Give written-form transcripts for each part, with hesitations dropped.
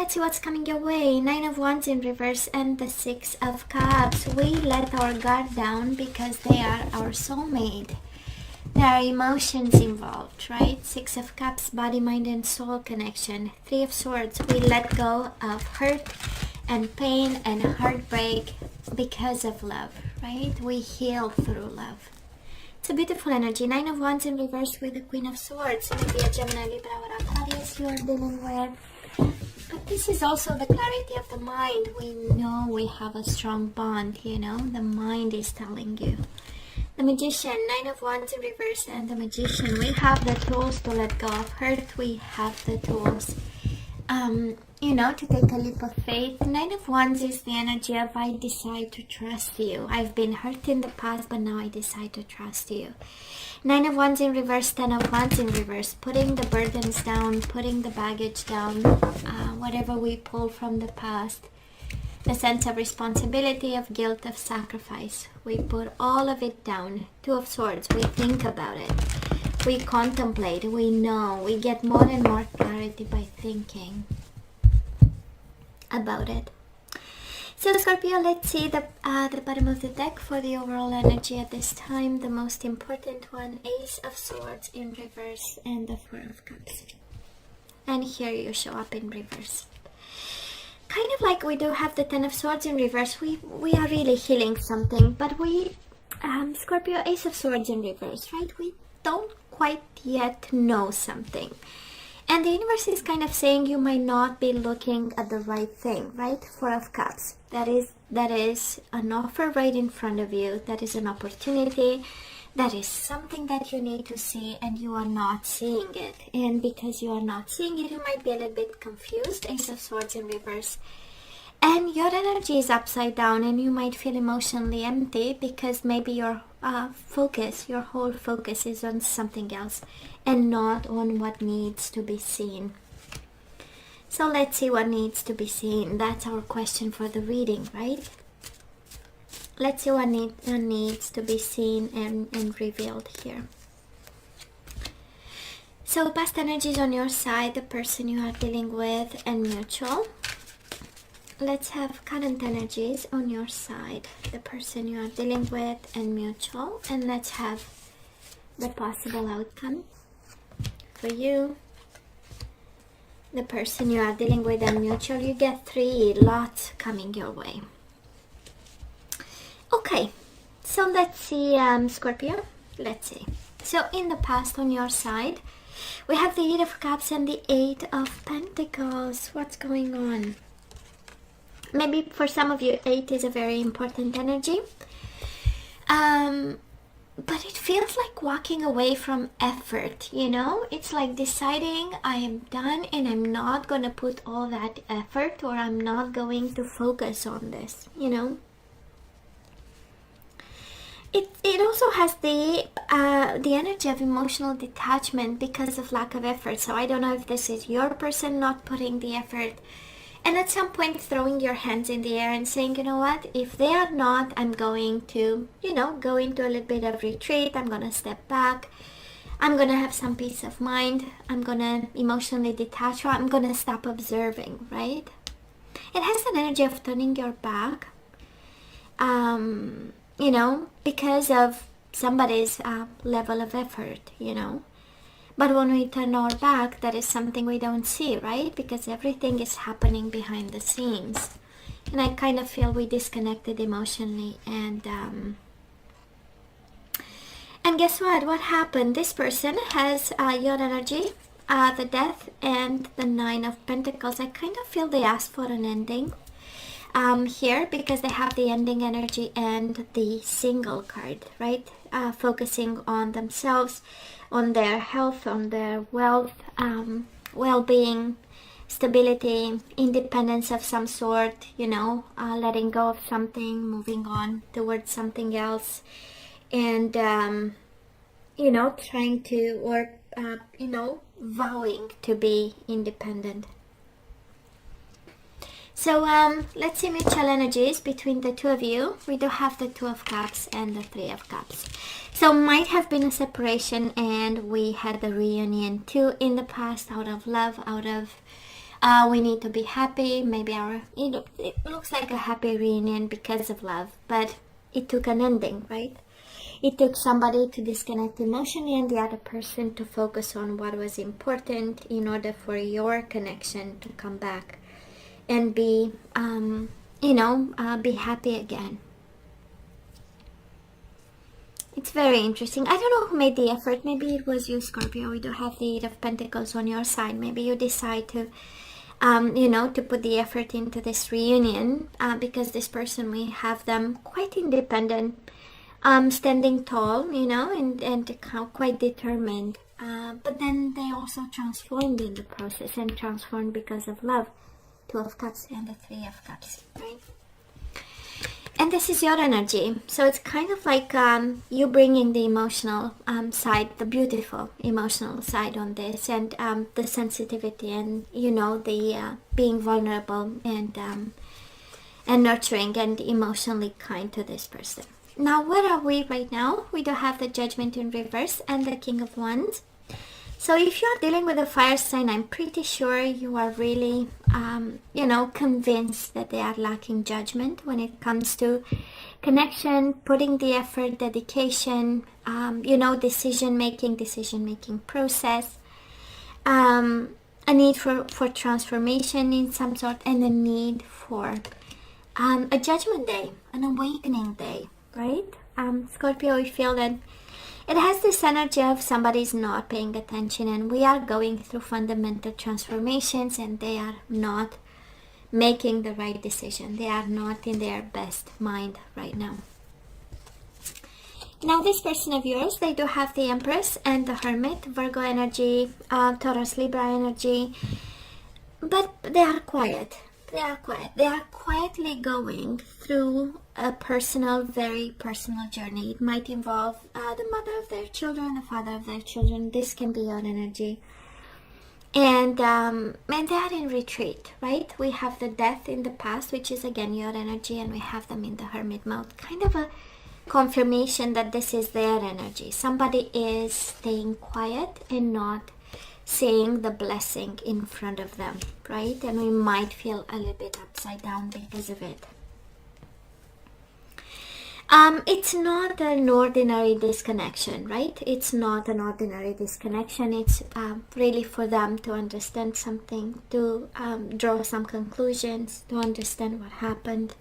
let's see what's coming your way. 9 of Wands in reverse and the 6 of Cups. We let our guard down because they are our soulmate. There are emotions involved, right? 6 of Cups, body, mind, and soul connection. 3 of Swords, we let go of hurt and pain and heartbreak because of love, right? We heal through love. It's a beautiful energy. 9 of Wands in reverse with the Queen of Swords. Maybe a Gemini, Libra, or Aquarius you are dealing with. But this is also the clarity of the mind. We know we have a strong bond, you know. The mind is telling you. The Magician, 9 of Wands in reverse and the Magician. We have the tools to let go of hurt. We have the tools, you know, to take a leap of faith. 9 of Wands is the energy of I decide to trust you. I've been hurt in the past, but now I decide to trust you. 9 of Wands in reverse, 10 of Wands in reverse. Putting the burdens down, putting the baggage down, whatever we pull from the past. The sense of responsibility, of guilt, of sacrifice. We put all of it down. 2 of Swords, we think about it. We contemplate, we know. We get more and more clarity by thinking about it. So Scorpio, let's see the bottom of the deck for the overall energy at this time. The most important one, Ace of Swords in reverse and the 4 of Cups. And here you show up in reverse. Kind of like we do have the 10 of Swords in reverse. We are really healing something, but we, Scorpio, Ace of Swords in reverse, right? We don't quite yet know something. And the universe is kind of saying you might not be looking at the right thing, right? 4 of Cups. That is an offer right in front of you. That is an opportunity. That is something that you need to see and you are not seeing it. And because you are not seeing it, you might be a little bit confused. Ace of Swords in reverse. And your energy is upside down and you might feel emotionally empty because maybe your your whole focus is on something else and not on what needs to be seen. So let's see what needs to be seen. That's our question for the reading, right? Let's see what needs to be seen and revealed here. So past energies on your side, the person you are dealing with, and mutual. Let's have current energies on your side, the person you are dealing with, and mutual. And let's have the possible outcome for you, the person you are dealing with, and mutual. You get 3 lots coming your way. Okay, so let's see, Scorpio. Let's see. So in the past on your side, we have the 8 of Cups and the 8 of Pentacles. What's going on? Maybe for some of you, 8 is a very important energy. But it feels like walking away from effort, you know? It's like deciding I am done and I'm not going to put all that effort, or I'm not going to focus on this, you know? It also has the energy of emotional detachment because of lack of effort. So I don't know if this is your person not putting the effort, and at some point throwing your hands in the air and saying, you know what, if they are not, I'm going to, you know, go into a little bit of retreat. I'm going to step back. I'm going to have some peace of mind. I'm going to emotionally detach, or I'm going to stop observing, right? It has an energy of turning your back, you know, because of somebody's level of effort, you know. But when we turn our back, that is something we don't see, right? Because everything is happening behind the scenes. And I kind of feel we disconnected emotionally. And guess what? What happened? This person has your energy, the Death, and the 9 of Pentacles. I kind of feel they asked for an ending here because they have the ending energy and the single card, right? Focusing on themselves, on their health, on their wealth, well-being, stability, independence of some sort, you know, letting go of something, moving on towards something else, and, you know, trying to, or, you know, vowing to be independent. So let's see mutual energies between the two of you. We do have the 2 of Cups and the 3 of Cups. So might have been a separation and we had the reunion too in the past, out of love, out of We need to be happy. Maybe it looks like a happy reunion because of love, but it took an ending, right? It took somebody to disconnect emotionally and the other person to focus on what was important in order for your connection to come back and be, be happy again. It's very interesting. I don't know who made the effort. Maybe it was you, Scorpio. We do have the Eight of Pentacles on your side. Maybe you decide to, to put the effort into this reunion because this person, we have them quite independent, standing tall, and quite determined. But then they also transformed in the process and transformed because of love. Two of Cups and the Three of Cups, right? And this is your energy. So it's kind of like you bringing the emotional side, the beautiful emotional side on this, and the sensitivity and, the being vulnerable and nurturing and emotionally kind to this person. Now, where are we right now? We do have the Judgment in reverse and the King of Wands. So if you're dealing with a fire sign, I'm pretty sure you are really, convinced that they are lacking judgment when it comes to connection, putting the effort, dedication, decision-making process, a need for transformation in some sort, and a need for a judgment day, an awakening day, right? Scorpio, we feel that it has this energy of somebody's not paying attention, and we are going through fundamental transformations and they are not making the right decision. They are not in their best mind right now. Now this person of yours, they do have the Empress and the Hermit, Virgo energy, Taurus, Libra energy, but they are quiet. They are quiet. They are quietly going through a personal, very personal journey. It might involve the mother of their children, the father of their children. This can be your energy. And they are in retreat, right? We have the Death in the past, which is again your energy, and we have them in the Hermit mode. Kind of a confirmation that this is their energy. Somebody is staying quiet and not seeing the blessing in front of them, right? And we might feel a little bit upside down because of it. It's not an ordinary disconnection, right? It's not an ordinary disconnection. It's really for them to understand something, to draw some conclusions, to understand what happened.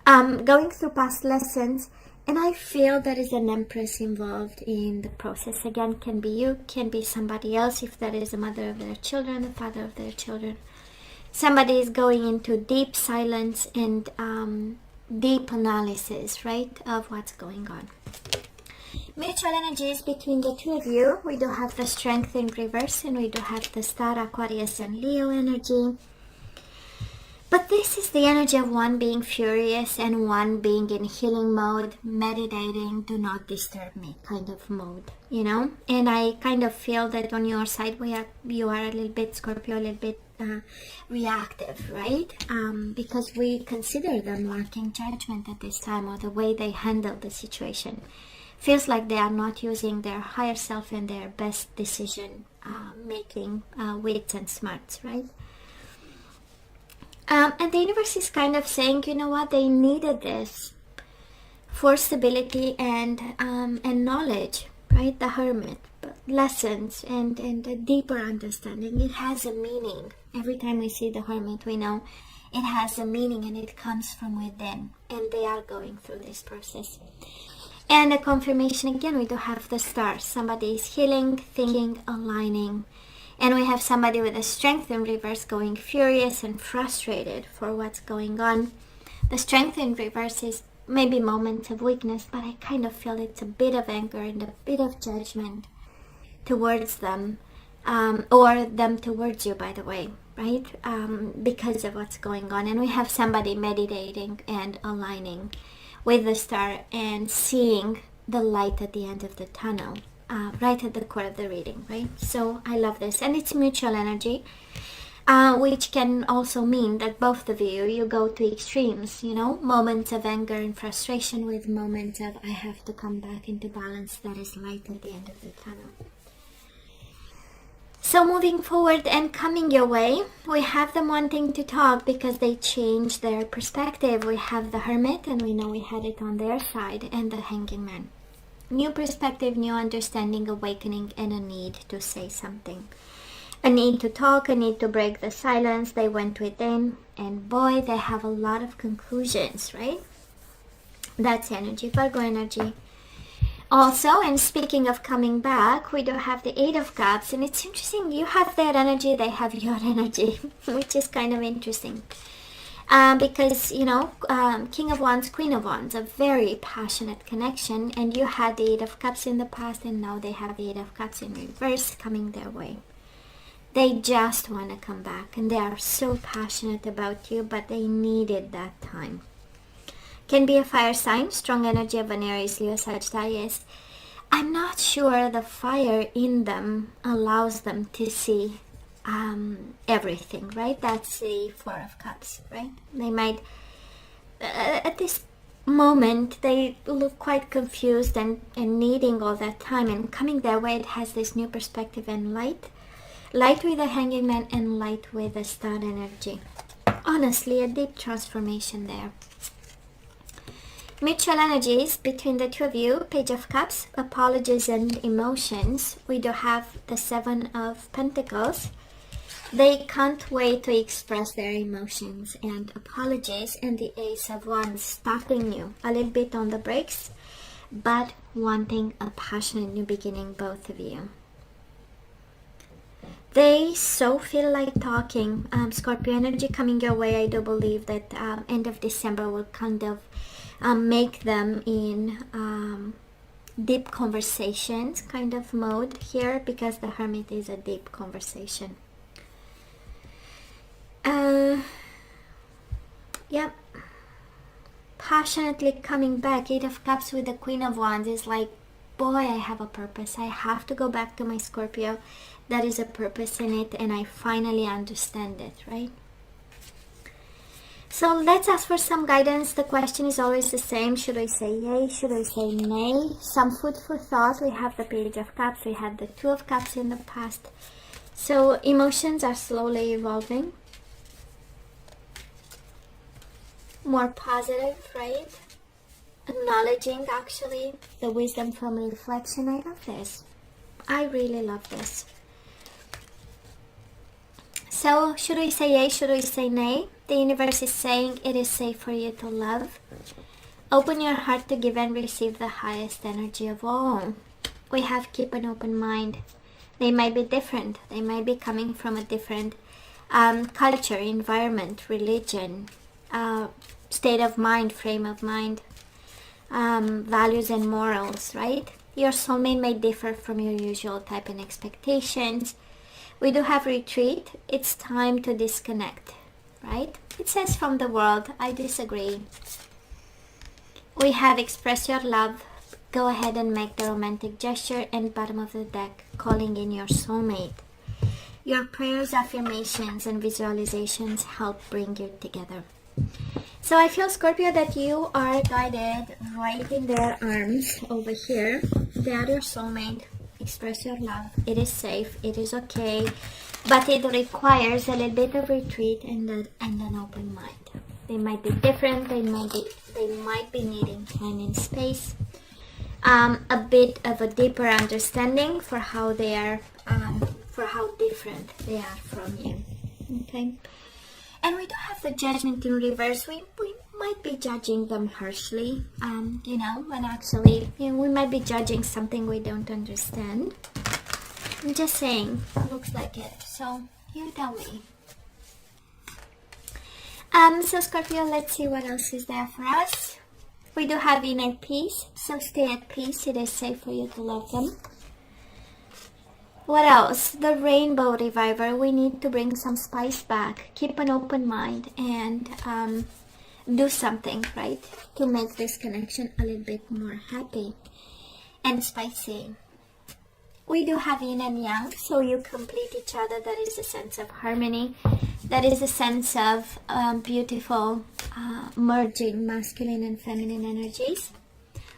Going through past lessons, and I feel there is an Empress involved in the process. Again, can be you, can be somebody else, if that is the mother of their children, the father of their children. Somebody is going into deep silence and deep analysis, right, of what's going on. Mutual energies between the two of you. We do have the Strength in reverse, and we do have the Star, Aquarius and Leo energy. But this is the energy of one being furious and one being in healing mode, meditating, do not disturb me kind of mode, And I kind of feel that on your side, you are a little bit, Scorpio, a little bit reactive, right? Because we consider them lacking judgment at this time, or the way they handle the situation. Feels like they are not using their higher self and their best decision making wits and smarts, right? And the universe is kind of saying, you know what, they needed this for stability and knowledge, right? The Hermit, lessons and a deeper understanding. It has a meaning. Every time we see the Hermit, we know it has a meaning and it comes from within. And they are going through this process. And a confirmation again, we do have the Star. Somebody is healing, thinking, aligning. And we have somebody with a Strength in reverse going furious and frustrated for what's going on. The Strength in reverse is maybe moments of weakness, but I kind of feel it's a bit of anger and a bit of judgment towards them, or them towards you, by the way, right? Because of what's going on. And we have somebody meditating and aligning with the Star and seeing the light at the end of the tunnel. Right at the core of the reading, right? So I love this, and it's mutual energy, which can also mean that both of you go to extremes, moments of anger and frustration with moments of I have to come back into balance. That is light at the end of the tunnel. So moving forward and coming your way, we have them wanting to talk because they changed their perspective. We have the Hermit, and we know we had it on their side, and the Hanging Man. New perspective, new understanding, awakening, and a need to say something. A need to talk, a need to break the silence. They went within, and boy, they have a lot of conclusions, right? That's energy, Virgo energy. Also, and speaking of coming back, we do have the Eight of Cups, and it's interesting, you have their energy, they have your energy, which is kind of interesting. Because, you know, King of Wands, Queen of Wands, a very passionate connection, and you had the Eight of Cups in the past, and now they have the Eight of Cups in reverse coming their way. They just want to come back, and they are so passionate about you, but they needed that time. Can be a fire sign, strong energy of an Aries, Leo, Sagittarius. I'm not sure the fire in them allows them to see everything, right? That's the Four of Cups, right? They might, at this moment, they look quite confused and needing all that time, and coming their way, it has this new perspective and light. Light with the Hanging Man and light with the Star energy. Honestly, a deep transformation there. Mutual energies between the two of you, Page of Cups, apologies and emotions. We do have the Seven of Pentacles. They can't wait to express their emotions and apologies, and the Ace of Wands stopping you a little bit on the brakes, but wanting a passionate new beginning, both of you. They so feel like talking. Scorpio energy coming your way. I do believe that end of December will kind of make them in deep conversations kind of mode here, because the Hermit is a deep conversation. Yep. Passionately coming back. Eight of Cups with the Queen of Wands is like, boy, I have a purpose. I have to go back to my Scorpio. There is a purpose in it, and I finally understand it, right? So let's ask for some guidance. The question is always the same. Should I say yay? Should I say nay? Some food for thought. We have the Page of Cups. We had the Two of Cups in the past. So emotions are slowly evolving. More positive, right? Acknowledging actually the wisdom from reflection. I love this. I really love this. So should we say yay? Should we say nay? The universe is saying it is safe for you to love. Open your heart to give and receive the highest energy of all. We have keep an open mind. They might be different. They might be coming from a different culture, environment, religion, state of mind, frame of mind, values and morals, right? Your soulmate may differ from your usual type and expectations. We do have retreat. It's time to disconnect, right? It says from the world. I disagree. We have express your love. Go ahead and make the romantic gesture, and bottom of the deck, calling in your soulmate. Your prayers, affirmations, and visualizations help bring you together. So I feel, Scorpio, that you are guided right in their arms over here. They are your soulmate. Express your love. It is safe. It is okay. But it requires a little bit of retreat and an open mind. They might be different. They might be needing time and space. A bit of a deeper understanding for how they are, for how different they are from you. Okay. And we do have the Judgment in reverse. We might be judging them harshly, you know, when actually, you know, we might be judging something we don't understand. I'm just saying, looks like it. So you tell me. So Scorpio, let's see what else is there for us. We do have inner peace, so stay at peace. It is safe for you to love them. What else? The Rainbow Reviver. We need to bring some spice back. Keep an open mind and do something, right? To make this connection a little bit more happy and spicy. We do have yin and yang, so you complete each other. That is a sense of harmony. That is a sense of beautiful merging masculine and feminine energies.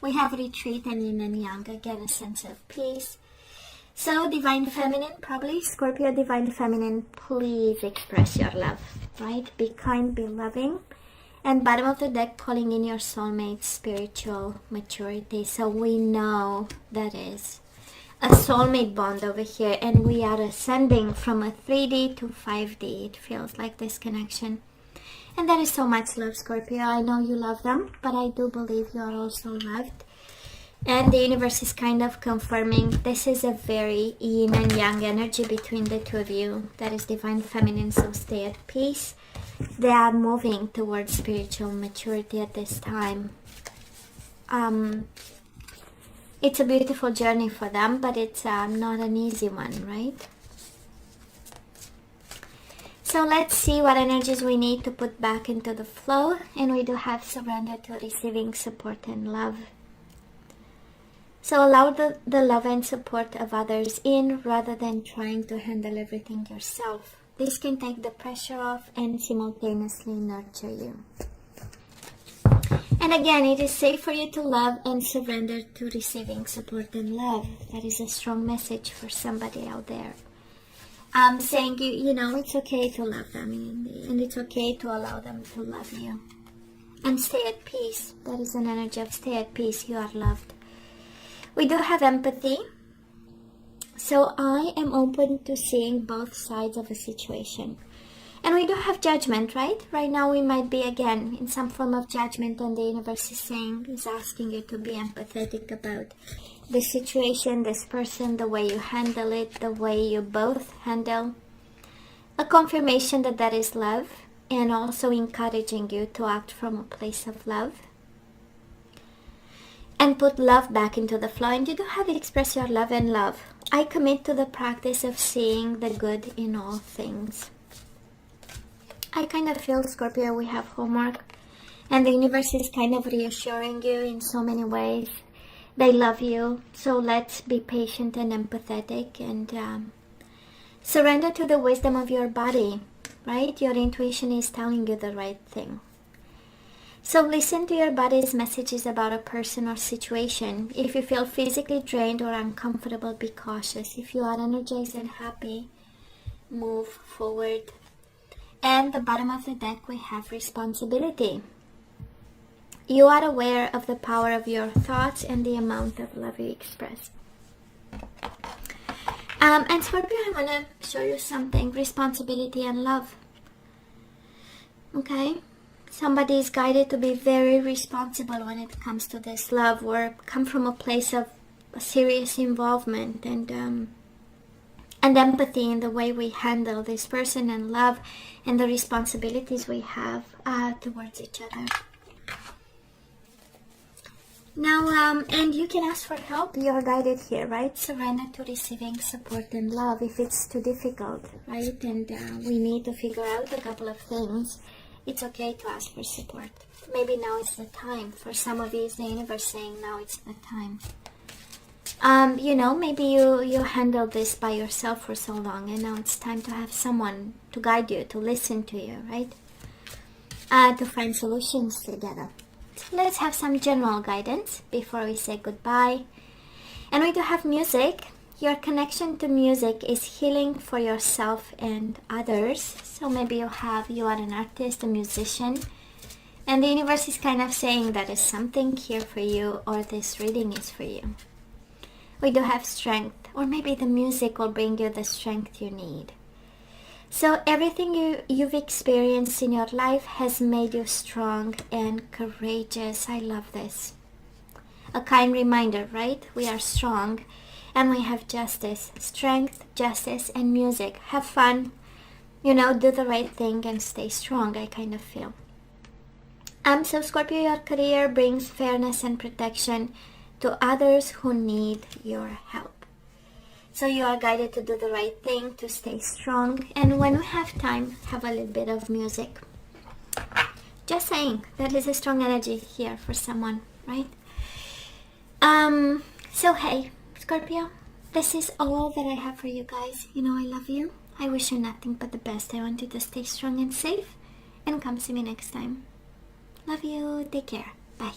We have retreat and yin and yang. Again, a sense of peace. So Divine Feminine, probably Scorpio Divine Feminine, please express your love, right? Be kind, be loving. And bottom of the deck, calling in your soulmate, spiritual maturity. So we know that is a soulmate bond over here, and we are ascending from a 3D to 5D. It feels like this connection. And there is so much love, Scorpio. I know you love them, but I do believe you are also loved. And the universe is kind of confirming this is a very yin and yang energy between the two of you. That is Divine Feminine, so stay at peace. They are moving towards spiritual maturity at this time. It's a beautiful journey for them, but it's not an easy one, right? So let's see what energies we need to put back into the flow. And we do have surrender to receiving support and love. So allow the love and support of others in rather than trying to handle everything yourself. This can take the pressure off and simultaneously nurture you. And again, it is safe for you to love and surrender to receiving support and love. That is a strong message for somebody out there. I'm saying, you know, it's okay to love them, and it's okay to allow them to love you. And stay at peace. That is an energy of stay at peace. You are loved. We do have empathy. So I am open to seeing both sides of a situation. And we do have judgment, right? Right now we might be again in some form of judgment, and the universe is asking you to be empathetic about the situation, this person, the way you handle it, the way you both handle. A confirmation that that is love, and also encouraging you to act from a place of love. And put love back into the flow. And you do have to express your love and love. I commit to the practice of seeing the good in all things. I kind of feel, Scorpio, we have homework. And the universe is kind of reassuring you in so many ways. They love you. So let's be patient and empathetic. And surrender to the wisdom of your body. Right? Your intuition is telling you the right thing. So listen to your body's messages about a person or situation. If you feel physically drained or uncomfortable, be cautious. If you are energized and happy, move forward. And the bottom of the deck, we have responsibility. You are aware of the power of your thoughts and the amount of love you express. And Scorpio, I want to show you something. Responsibility and love. Okay? Somebody is guided to be very responsible when it comes to this love, or come from a place of serious involvement and empathy in the way we handle this person, and love and the responsibilities we have towards each other. Now, and you can ask for help. You're guided here, right? Surrender to receiving support and love if it's too difficult, right? And we need to figure out a couple of things. It's okay to ask for support. Maybe now is the time. For some of you, it's the universe saying now it's the time. You know, maybe you handled this by yourself for so long, and now it's time to have someone to guide you, to listen to you, right? To find solutions together. So let's have some general guidance before we say goodbye. And we do have music. Your connection to music is healing for yourself and others. So maybe you are an artist, a musician, and the universe is kind of saying that is something here for you, or this reading is for you. We do have strength, or maybe the music will bring you the strength you need. So everything you've experienced in your life has made you strong and courageous. I love this. A kind reminder, right? We are strong. And we have justice, strength, justice, and music. Have fun, you know, do the right thing and stay strong, I kind of feel. So Scorpio, your career brings fairness and protection to others who need your help. So you are guided to do the right thing, to stay strong. And when we have time, have a little bit of music. Just saying, that is a strong energy here for someone, right? So hey, Scorpio, this is all that I have for you guys. You know I love you. I wish you nothing but the best. I want you to stay strong and safe. And come see me next time. Love you. Take care. Bye.